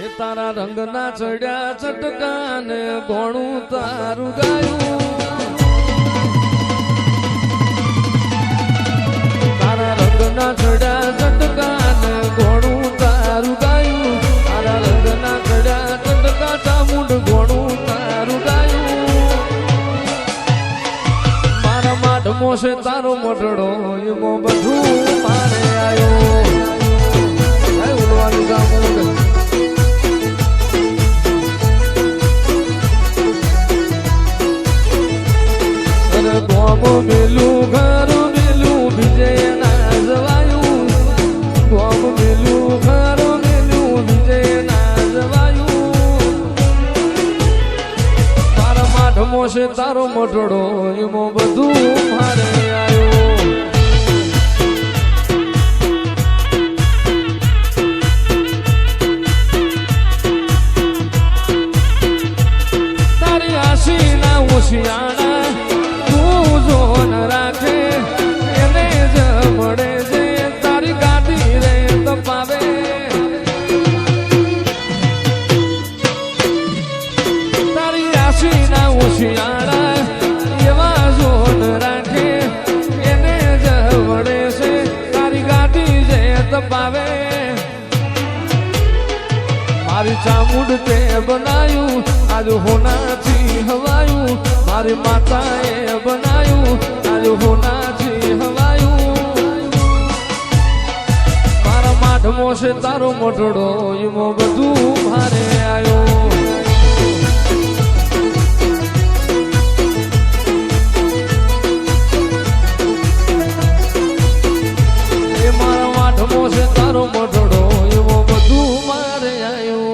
તારા રંગના ચડ્યા ચટકાને ગોણું તારું ગાયું તારા રંગના ચડ્યા ચટકાને ગોણું તારું ગાયું તારા રંગના ચડ્યા ચટકા ચામુંડ ગોણું તારું ગાયું મારા માઢમો છે તારો મટડો એમાં બધું મારે આવ્યો ઉડવાનું ચામુંડ ગોમ મેલું ઘર મેલું બીજે ના જવાયું ગોમ મેલું ઘર મેલું બીજે ના જવાયું તારા માઢમો છે તારો મટડો એમાં બધું મારે આવ્યો તારી આશી ના ઉશિયાણા રાખે એને જ મળે છે તારી ગાડી રે તપાવે તારી આશી ના ઉશિયાળા એવા જોન રાખે એને જ મળે છે તારી ગાડી જે તપાવે મારી ચામુંડ તે બનાયું આજ હોનાથી હવાયું મારી માતાએ બનાયું આજ હોનાથી હવાયું મારા માઢમો છે તારો મટડો એમાં બધું મારે આવ્યો એ મારા માઢમો છે તારો મટડો એમાં બધું મારે આવ્યો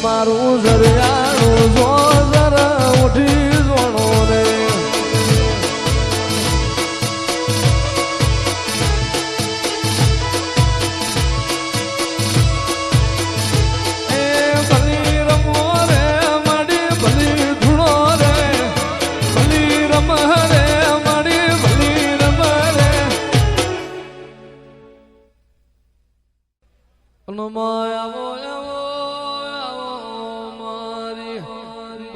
મારું જરિયાળું જો જરા ઉઠી જોણો રે એ ભલી રમો રે માડી ભલી ધૂણો રે ભલી રમ રે માડી ભલી રમ રે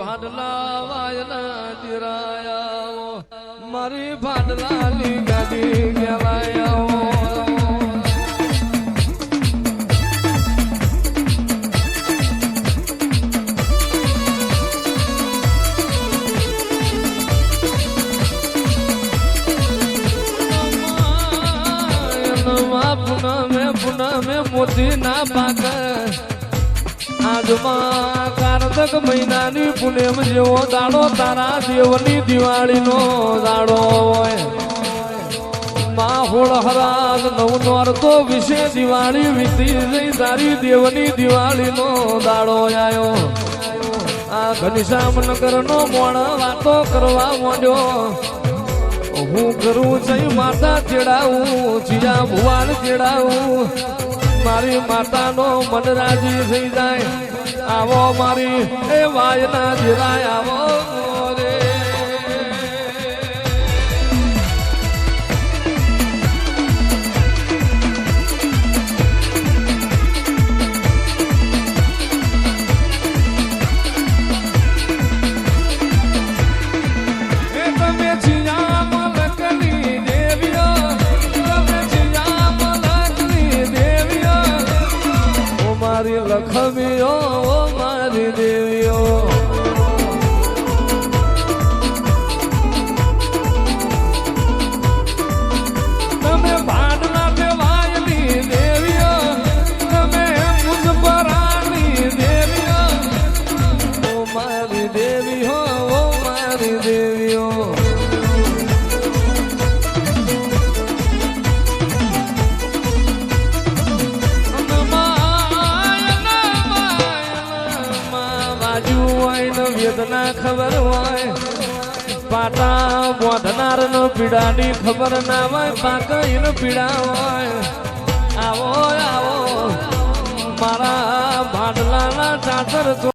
ભાડલા વાયના દિરાયા મારી ભાડલાની ગાડી ગેલાયા પુનમે મોતી ના પાક આજમાં કારતક મહિનાની પુનેમ જેવો દાડો તારા દેવની દિવાળીનો દાડો હોય માહોળ હરાજ નવ નોરતો વિશે દિવાળી વીતી જઈ તારી દેવની દિવાળીનો દાડો આવ્યો આ ઘનશ્યામનગરનો મોણ વાતો કરવા માંડ્યો હું કરું જઈ માતા ચેડાવું જીયા ભુવાન ચેડાવું મારી માતાનો મન રાજી થઈ જાય આવો મારી એ વાયના જીરાય આવો રે લખમીઓ મારી દેવીઓ તમે ભાડના દેવાયની દેવીઓ તમે મુજબરાની દેવીઓ ઓ મારી દેવીઓ ઓ મારી દેવીઓ વેદના ખબર હોય પાટા બોધનાર નો પીડાની ખબર ના હોય પાકઈ નો પીડા હોય આવો આવો મારા ભાડલાના ચાદર